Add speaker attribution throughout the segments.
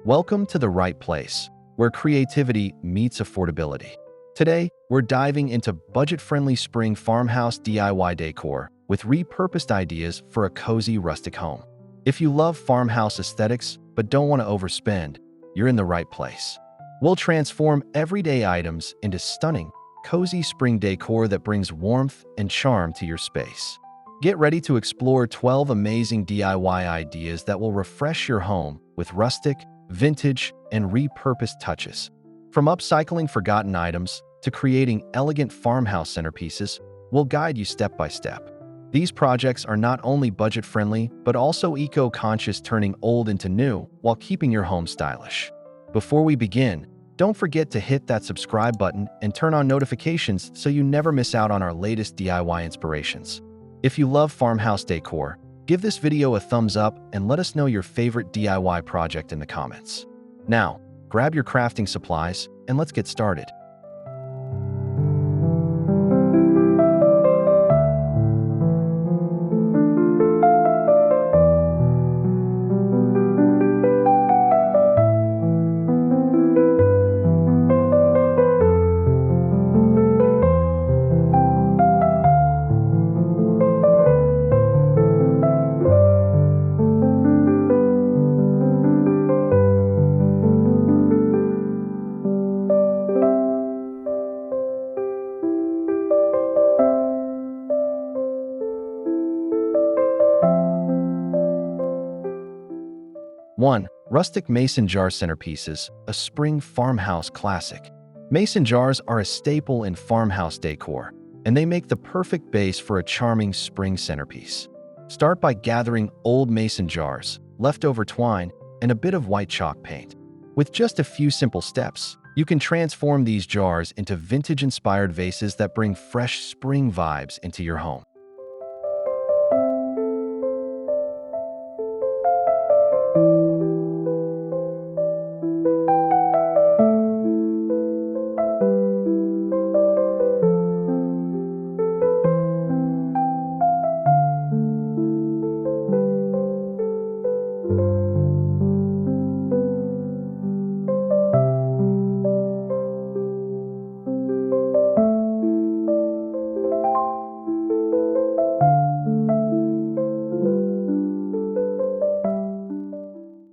Speaker 1: Welcome to the right place, where creativity meets affordability. Today, we're diving into budget-friendly spring farmhouse DIY decor with repurposed ideas for a cozy rustic home. If you love farmhouse aesthetics but don't want to overspend, you're in the right place. We'll transform everyday items into stunning, cozy spring decor that brings warmth and charm to your space. Get ready to explore 12 amazing DIY ideas that will refresh your home with rustic, vintage, and repurposed touches. From upcycling forgotten items to creating elegant farmhouse centerpieces, we'll guide you step by step. These projects are not only budget-friendly, but also eco-conscious, turning old into new while keeping your home stylish. Before we begin, don't forget to hit that subscribe button and turn on notifications so you never miss out on our latest DIY inspirations. If you love farmhouse decor, give this video a thumbs up and let us know your favorite DIY project in the comments. Now, grab your crafting supplies and let's get started. One, rustic mason jar centerpieces, a spring farmhouse classic. Mason jars are a staple in farmhouse decor, and they make the perfect base for a charming spring centerpiece. Start by gathering old mason jars, leftover twine, and a bit of white chalk paint. With just a few simple steps, you can transform these jars into vintage-inspired vases that bring fresh spring vibes into your home.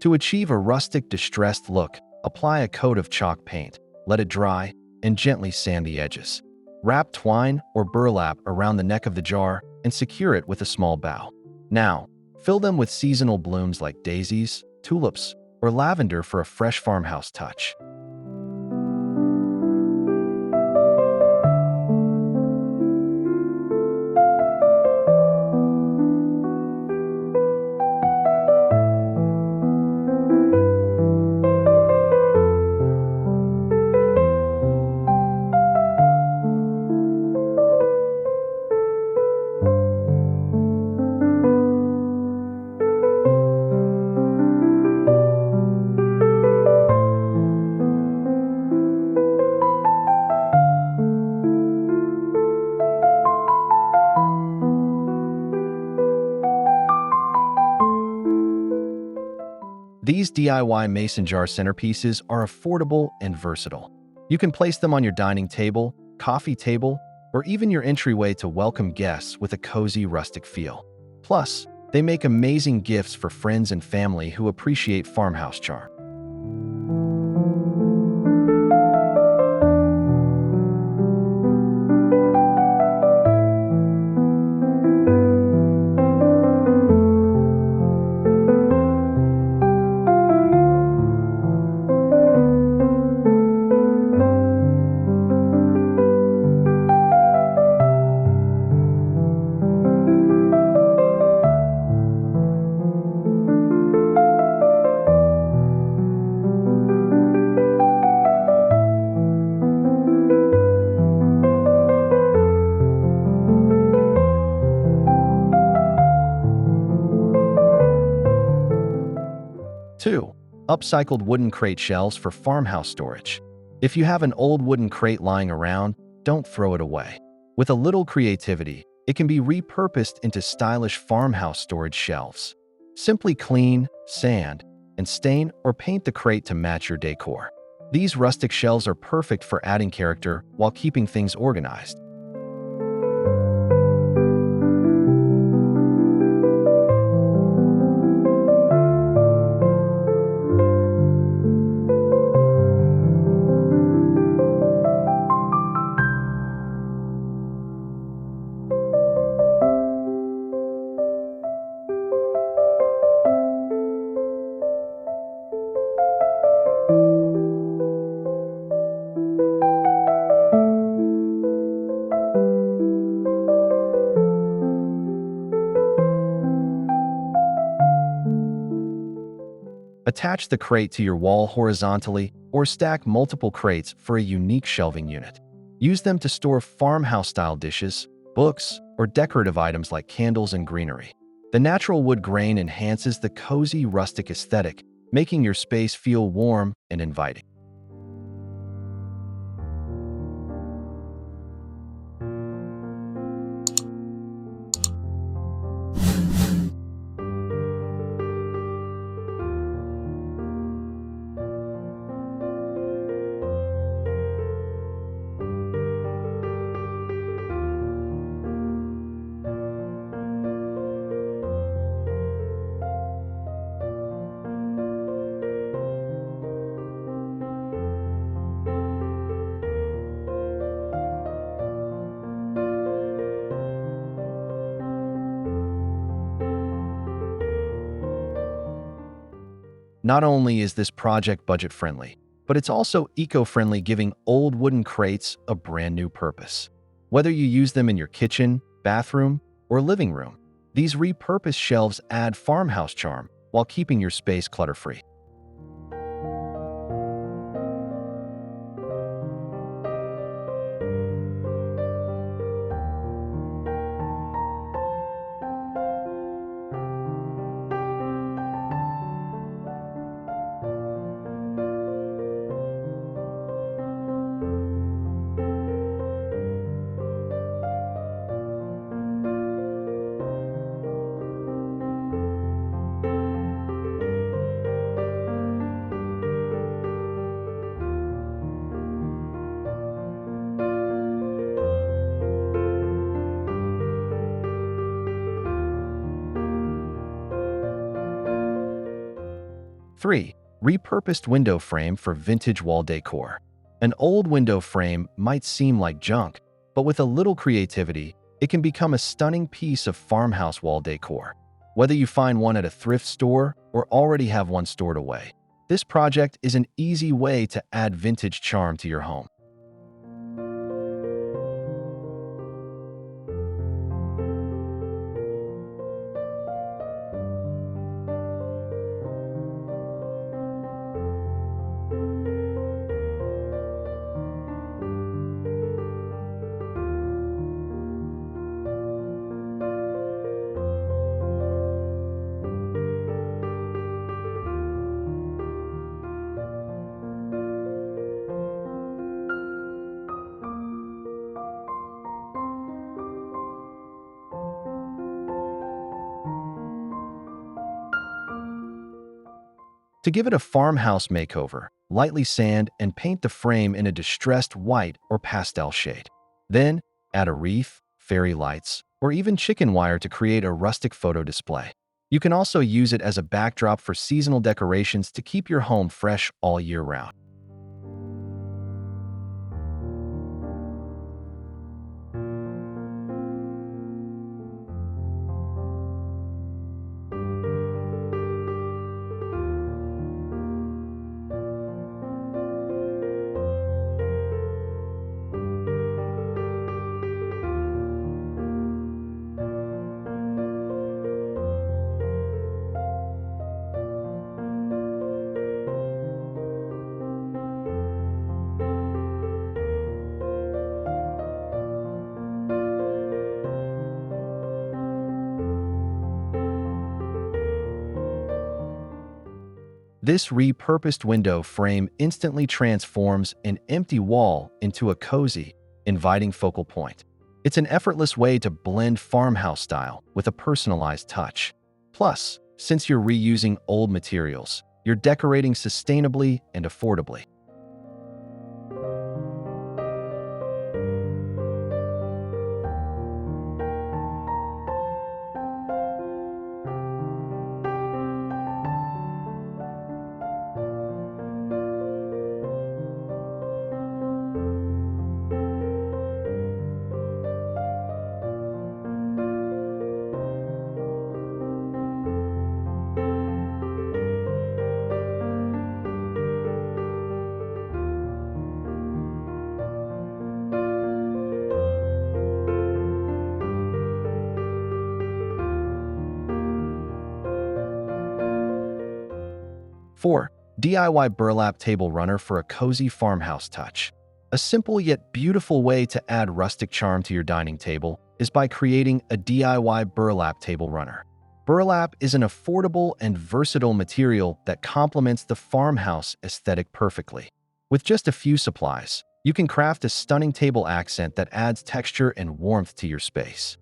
Speaker 1: 'To achieve a rustic distressed look, apply a coat of chalk paint, let it dry, and gently sand the edges. Wrap twine or burlap around the neck of the jar and secure it with a small bow. Now, fill them with seasonal blooms like daisies, tulips, or lavender for a fresh farmhouse touch. 'These DIY mason jar centerpieces are affordable and versatile. You can place them on your dining table, coffee table, or even your entryway to welcome guests with a cozy rustic feel. Plus, they make amazing gifts for friends and family who appreciate farmhouse charm. 2. Upcycled wooden crate shelves for farmhouse storage. If you have an old wooden crate lying around, don't throw it away. With a little creativity, it can be repurposed into stylish farmhouse storage shelves. Simply clean, sand, and stain or paint the crate to match your decor. These rustic shelves are perfect for adding character while keeping things organized. Attach the crate to your wall horizontally or stack multiple crates for a unique shelving unit. Use them to store farmhouse-style dishes, books, or decorative items like candles and greenery. The natural wood grain enhances the cozy rustic aesthetic, making your space feel warm and inviting. Not only is this project budget-friendly, but it's also eco-friendly, giving old wooden crates a brand new purpose. Whether you use them in your kitchen, bathroom, or living room, these repurposed shelves add farmhouse charm while keeping your space clutter-free. Three, repurposed window frame for vintage wall decor. An old window frame might seem like junk, but with a little creativity, it can become a stunning piece of farmhouse wall decor. Whether you find one at a thrift store or already have one stored away, this project is an easy way to add vintage charm to your home. To give it a farmhouse makeover, lightly sand and paint the frame in a distressed white or pastel shade. Then, add a wreath, fairy lights, or even chicken wire to create a rustic photo display. You can also use it as a backdrop for seasonal decorations to keep your home fresh all year round. This repurposed window frame instantly transforms an empty wall into a cozy, inviting focal point. It's an effortless way to blend farmhouse style with a personalized touch. Plus, since you're reusing old materials, you're decorating sustainably and affordably. 4. DIY burlap table runner for a cozy farmhouse touch. A simple yet beautiful way to add rustic charm to your dining table is by creating a DIY burlap table runner. Burlap is an affordable and versatile material that complements the farmhouse aesthetic perfectly. With just a few supplies, you can craft a stunning table accent that adds texture and warmth to your space.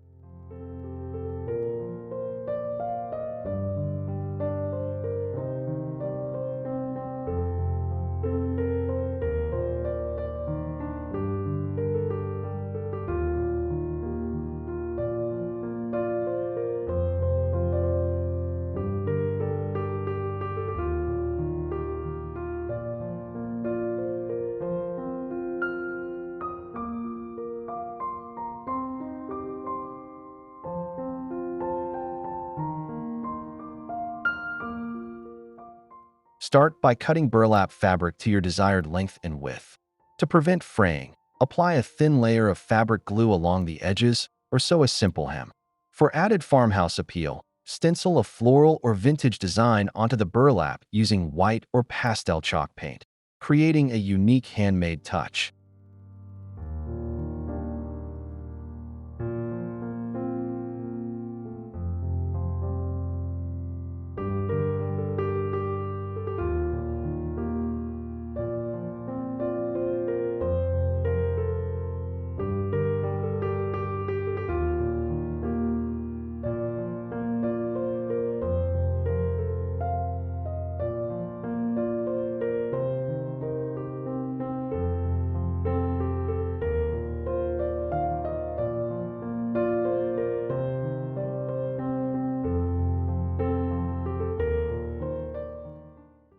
Speaker 1: Start by cutting burlap fabric to your desired length and width. To prevent fraying, apply a thin layer of fabric glue along the edges or sew a simple hem. For added farmhouse appeal, stencil a floral or vintage design onto the burlap using white or pastel chalk paint, creating a unique handmade touch.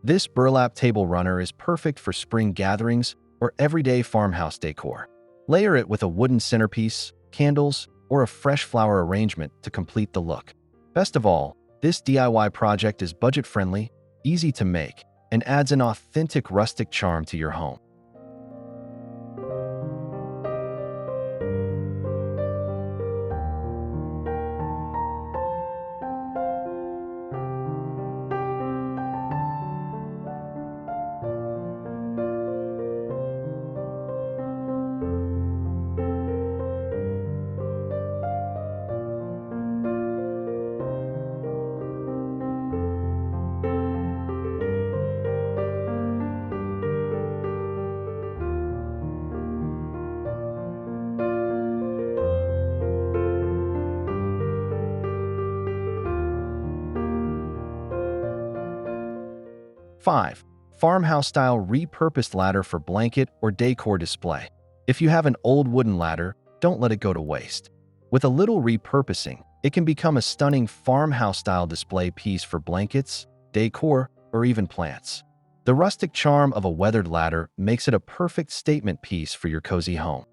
Speaker 1: This burlap table runner is perfect for spring gatherings or everyday farmhouse decor. Layer it with a wooden centerpiece, candles, or a fresh flower arrangement to complete the look. Best of all, this DIY project is budget-friendly, easy to make, and adds an authentic rustic charm to your home. 5. Farmhouse-style repurposed ladder for blanket or decor display. If you have an old wooden ladder, don't let it go to waste. With a little repurposing, it can become a stunning farmhouse-style display piece for blankets, decor, or even plants. The rustic charm of a weathered ladder makes it a perfect statement piece for your cozy home.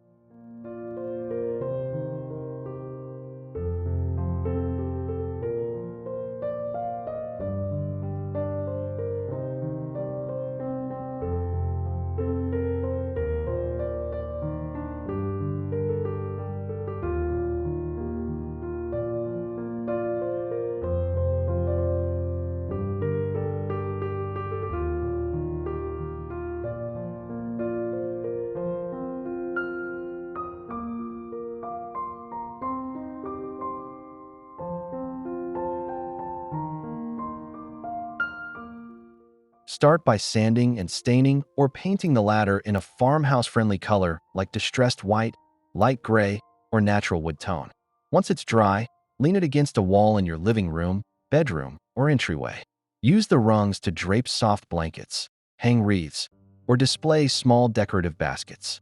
Speaker 1: Start by sanding and staining or painting the ladder in a farmhouse-friendly color like distressed white, light gray, or natural wood tone. Once it's dry, lean it against a wall in your living room, bedroom, or entryway. Use the rungs to drape soft blankets, hang wreaths, or display small decorative baskets.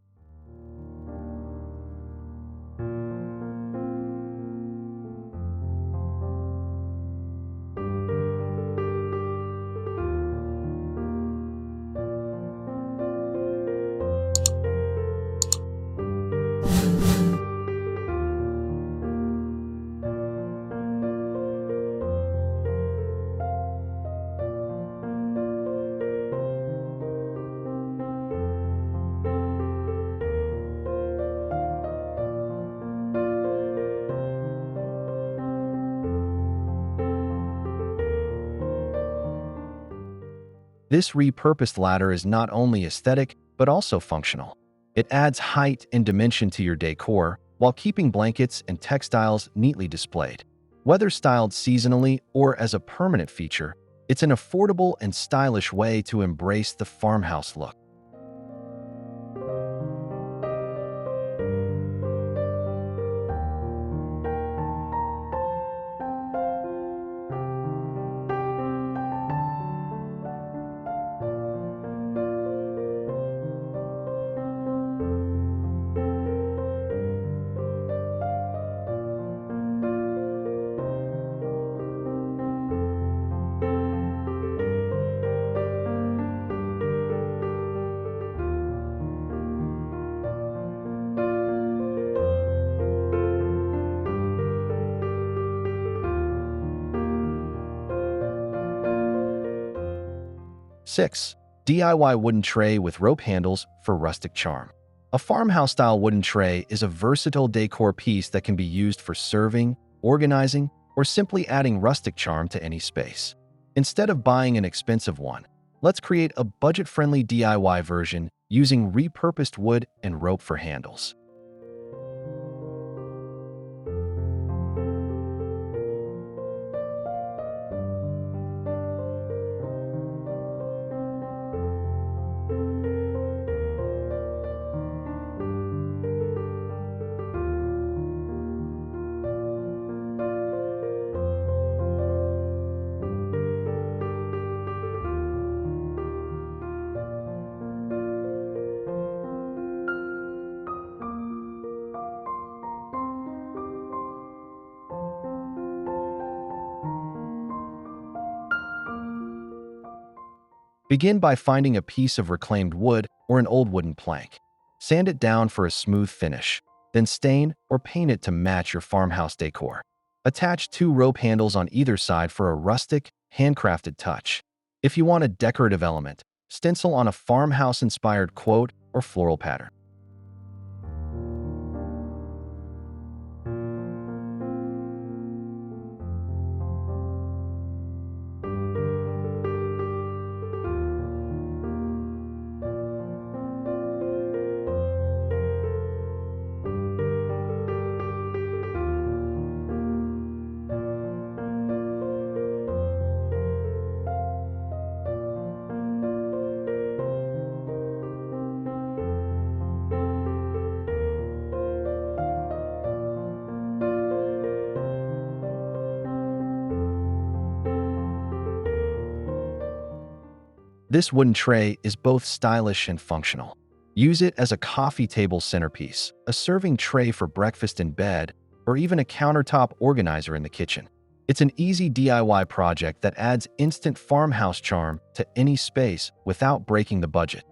Speaker 1: This repurposed ladder is not only aesthetic, but also functional. It adds height and dimension to your decor while keeping blankets and textiles neatly displayed. Whether styled seasonally or as a permanent feature, it's an affordable and stylish way to embrace the farmhouse look. Six, DIY wooden tray with rope handles for rustic charm. A farmhouse-style wooden tray is a versatile decor piece that can be used for serving, organizing, or simply adding rustic charm to any space. Instead of buying an expensive one, let's create a budget-friendly DIY version using repurposed wood and rope for handles. Begin by finding a piece of reclaimed wood or an old wooden plank. Sand it down for a smooth finish, then stain or paint it to match your farmhouse decor. Attach 2 rope handles on either side for a rustic, handcrafted touch. If you want a decorative element, stencil on a farmhouse-inspired quote or floral pattern. This wooden tray is both stylish and functional. Use it as a coffee table centerpiece, a serving tray for breakfast in bed, or even a countertop organizer in the kitchen. It's an easy DIY project that adds instant farmhouse charm to any space without breaking the budget.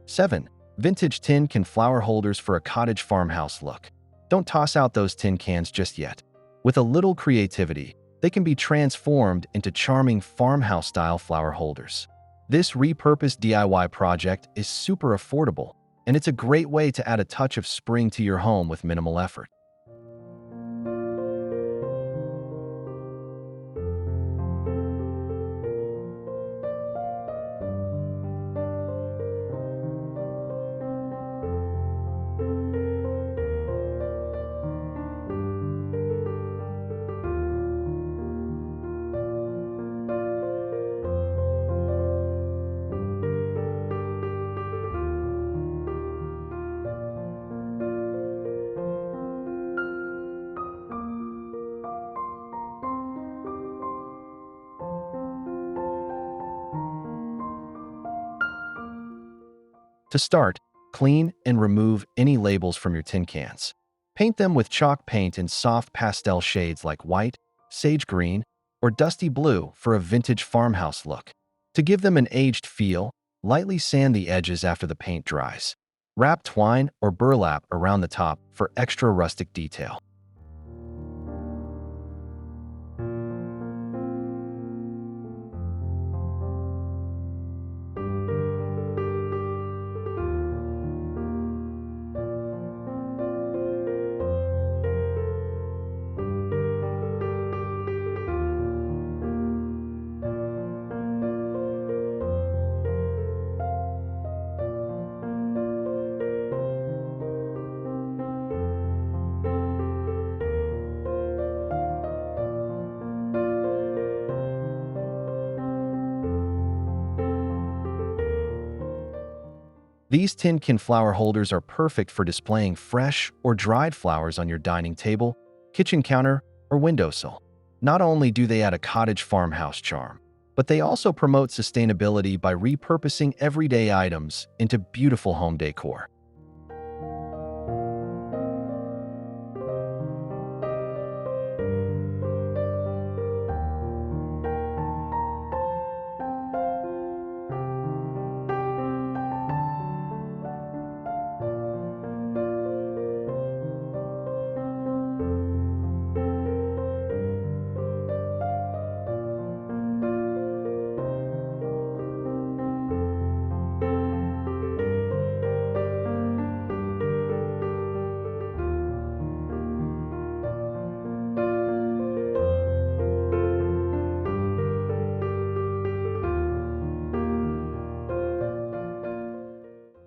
Speaker 1: Seven, vintage tin can flower holders for a cottage farmhouse look. Don't toss out those tin cans just yet. With a little creativity, they can be transformed into charming farmhouse-style flower holders. This repurposed DIY project is super affordable, and it's a great way to add a touch of spring to your home with minimal effort. To start, clean and remove any labels from your tin cans. Paint them with chalk paint in soft pastel shades like white, sage green, or dusty blue for a vintage farmhouse look. To give them an aged feel, lightly sand the edges after the paint dries. Wrap twine or burlap around the top for extra rustic detail. 'These tin can flower holders are perfect for displaying fresh or dried flowers on your dining table, kitchen counter, or windowsill. Not only do they add a cottage farmhouse charm, but they also promote sustainability by repurposing everyday items into beautiful home decor.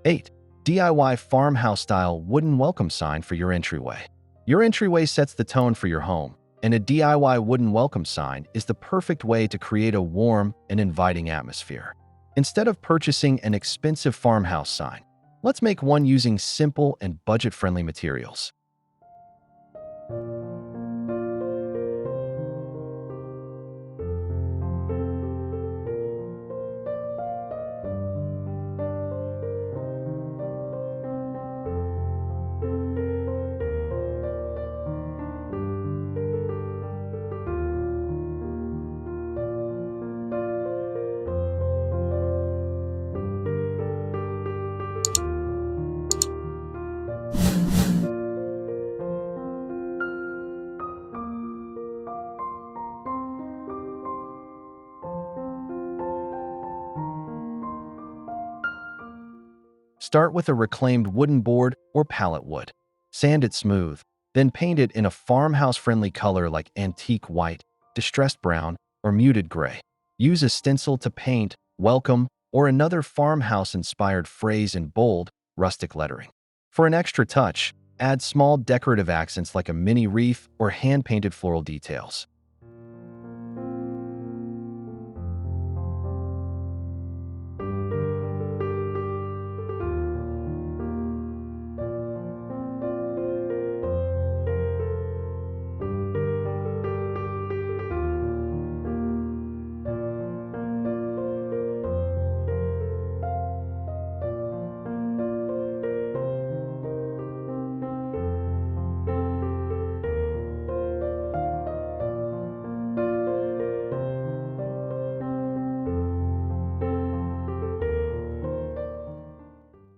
Speaker 1: 8. DIY farmhouse-style wooden welcome sign for your entryway. Your entryway sets the tone for your home, and a DIY wooden welcome sign is the perfect way to create a warm and inviting atmosphere. Instead of purchasing an expensive farmhouse sign, let's make one using simple and budget-friendly materials. Start with a reclaimed wooden board or pallet wood. Sand it smooth, then paint it in a farmhouse-friendly color like antique white, distressed brown, or muted gray. Use a stencil to paint "Welcome" or another farmhouse-inspired phrase in bold, rustic lettering. For an extra touch, add small decorative accents like a mini wreath or hand-painted floral details.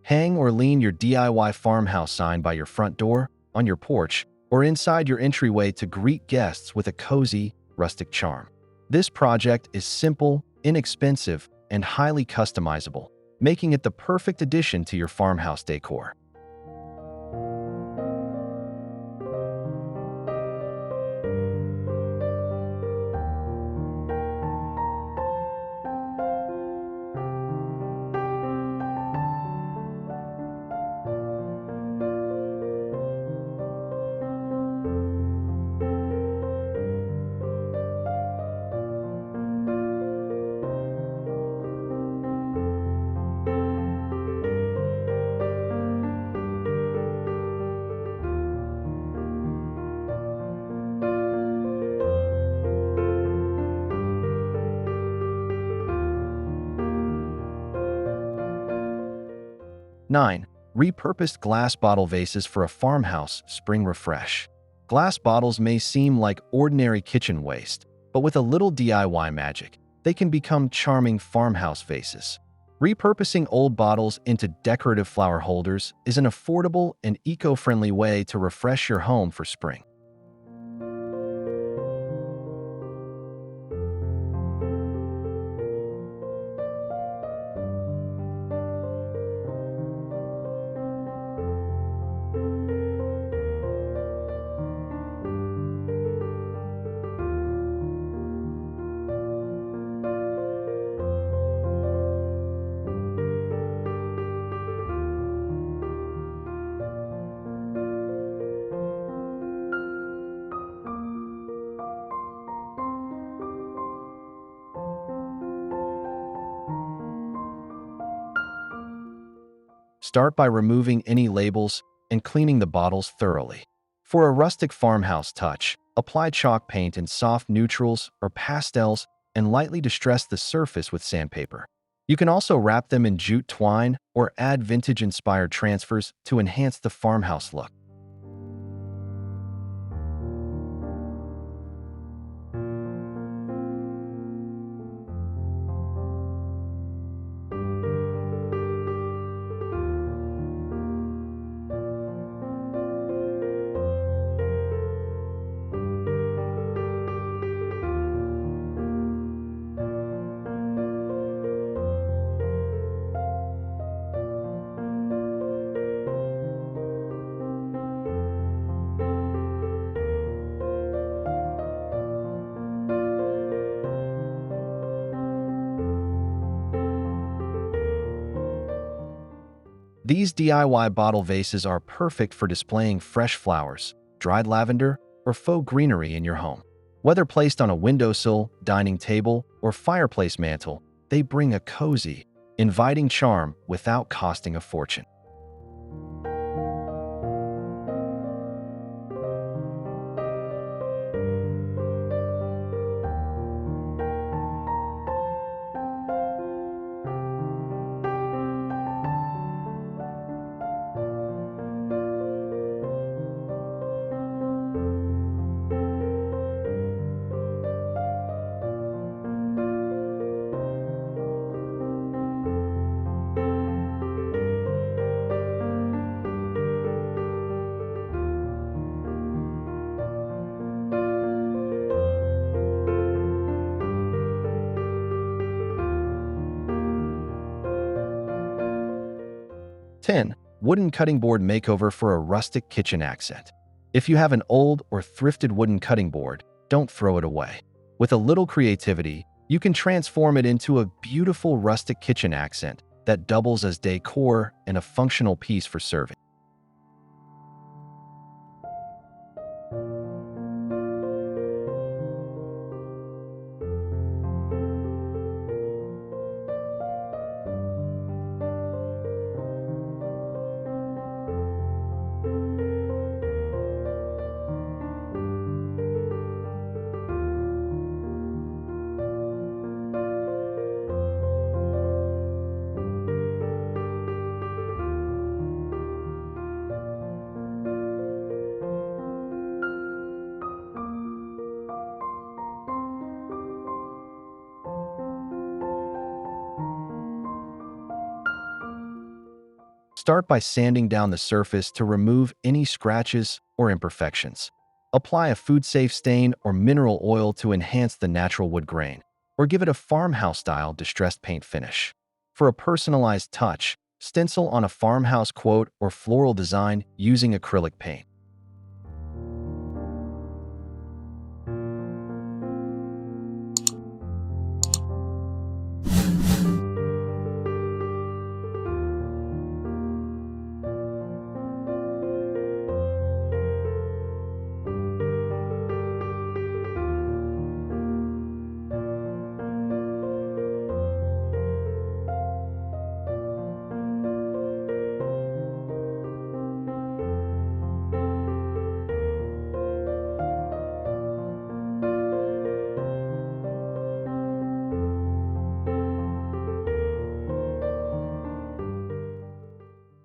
Speaker 1: Hang or lean your DIY farmhouse sign by your front door, on your porch, or inside your entryway to greet guests with a cozy, rustic charm. This project is simple, inexpensive, and highly customizable, making it the perfect addition to your farmhouse decor. 9. Repurposed glass bottle vases for a farmhouse spring refresh. Glass bottles may seem like ordinary kitchen waste, but with a little DIY magic, they can become charming farmhouse vases. Repurposing old bottles into decorative flower holders is an affordable and eco-friendly way to refresh your home for spring. Start by removing any labels and cleaning the bottles thoroughly. For a rustic farmhouse touch, apply chalk paint in soft neutrals or pastels and lightly distress the surface with sandpaper. You can also wrap them in jute twine or add vintage-inspired transfers to enhance the farmhouse look. These DIY bottle vases are perfect for displaying fresh flowers, dried lavender, or faux greenery in your home. Whether placed on a windowsill, dining table, or fireplace mantle, they bring a cozy, inviting charm without costing a fortune. Wooden cutting board makeover for a rustic kitchen accent. If you have an old or thrifted wooden cutting board, don't throw it away. With a little creativity, you can transform it into a beautiful rustic kitchen accent that doubles as decor and a functional piece for serving. Start by sanding down the surface to remove any scratches or imperfections. Apply a food-safe stain or mineral oil to enhance the natural wood grain. or give it a farmhouse-style distressed paint finish. For a personalized touch, stencil on a farmhouse quote or floral design using acrylic paint.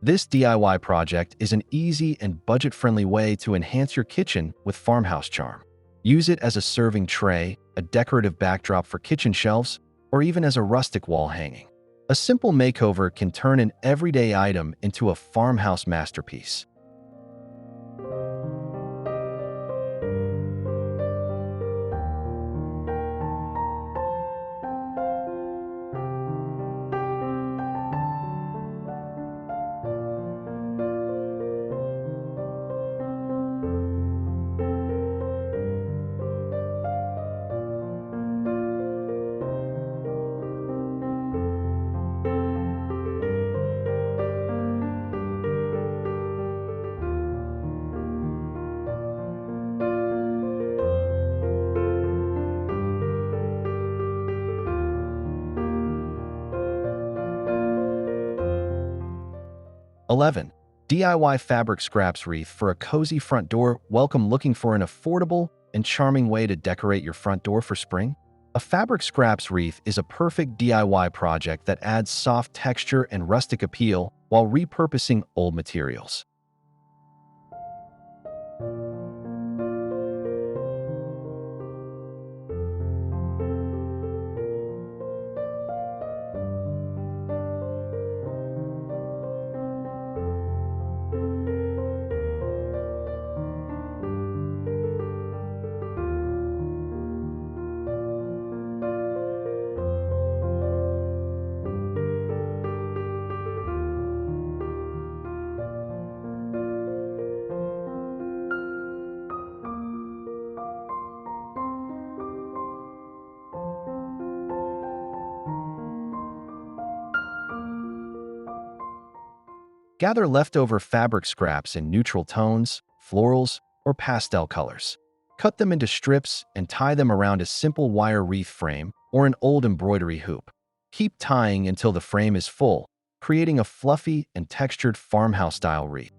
Speaker 1: 'This DIY project is an easy and budget-friendly way to enhance your kitchen with farmhouse charm. Use it as a serving tray, a decorative backdrop for kitchen shelves, or even as a rustic wall hanging. A simple makeover can turn an everyday item into a farmhouse masterpiece. (11) DIY fabric scraps wreath for a cozy front door. Welcome. Looking for an affordable and charming way to decorate your front door for spring? A fabric scraps wreath is a perfect DIY project that adds soft texture and rustic appeal while repurposing old materials. Gather leftover fabric scraps in neutral tones, florals, or pastel colors. Cut them into strips and tie them around a simple wire wreath frame or an old embroidery hoop. Keep tying until the frame is full, creating a fluffy and textured farmhouse-style wreath.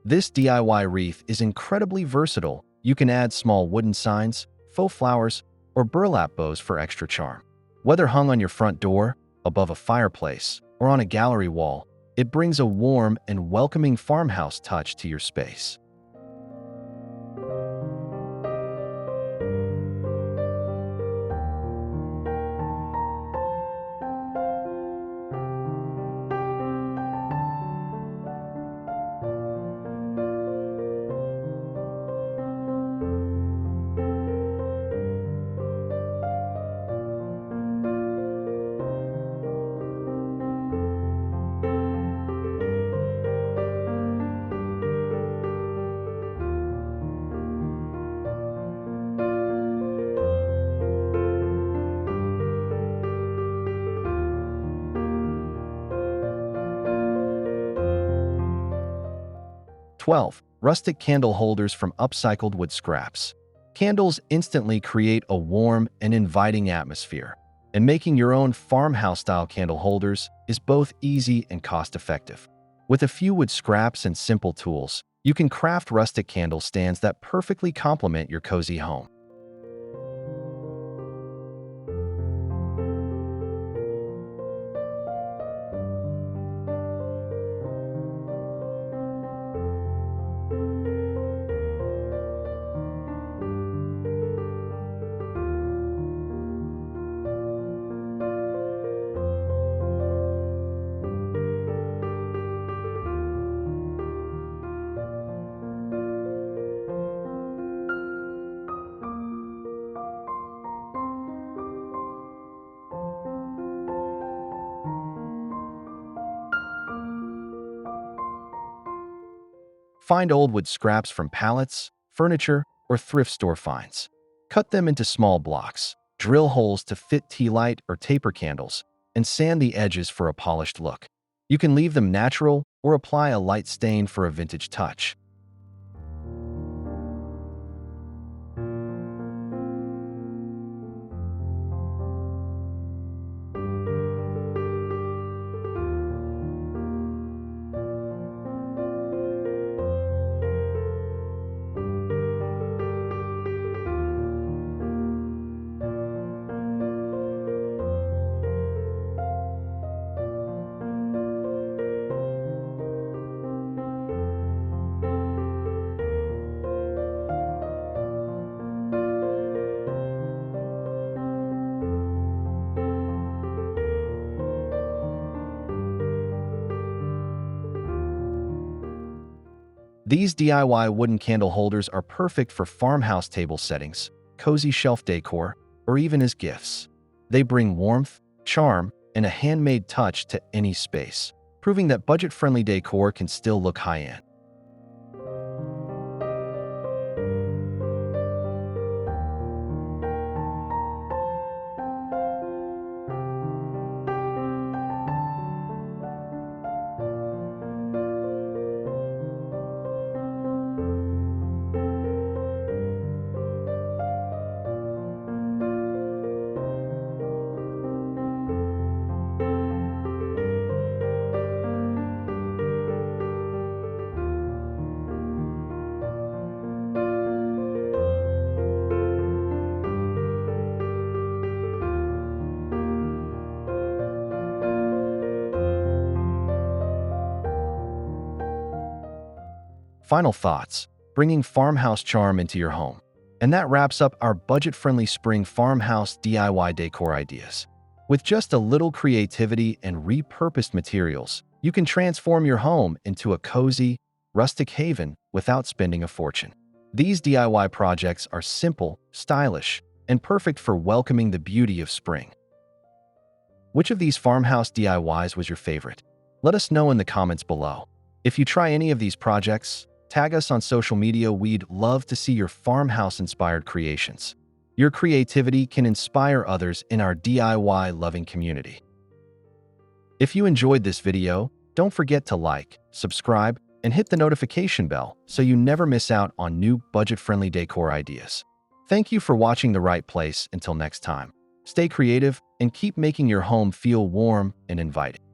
Speaker 1: This DIY wreath is incredibly versatile. You can add small wooden signs, faux flowers, or burlap bows for extra charm. Whether hung on your front door, above a fireplace, or on a gallery wall, it brings a warm and welcoming farmhouse touch to your space. 12. Rustic candle holders from upcycled wood scraps. Candles instantly create a warm and inviting atmosphere. And making your own farmhouse-style candle holders is both easy and cost-effective. With a few wood scraps and simple tools, you can craft rustic candle stands that perfectly complement your cozy home. Find old wood scraps from pallets, furniture, or thrift store finds. Cut them into small blocks, drill holes to fit tea light or taper candles, and sand the edges for a polished look. You can leave them natural or apply a light stain for a vintage touch. These DIY wooden candle holders are perfect for farmhouse table settings, cozy shelf decor, or even as gifts. They bring warmth, charm, and a handmade touch to any space, proving that budget-friendly decor can still look high-end. Final thoughts, bringing farmhouse charm into your home. And that wraps up our budget-friendly spring farmhouse DIY decor ideas. With just a little creativity and repurposed materials, you can transform your home into a cozy, rustic haven without spending a fortune. These DIY projects are simple, stylish, and perfect for welcoming the beauty of spring. Which of these farmhouse DIYs was your favorite? Let us know in the comments below. If you try any of these projects, tag us on social media. We'd love to see your farmhouse-inspired creations. Your creativity can inspire others in our DIY-loving community. If you enjoyed this video, don't forget to like, subscribe, and hit the notification bell so you never miss out on new budget-friendly decor ideas. Thank you for watching The Right Place. Until next time, stay creative and keep making your home feel warm and inviting.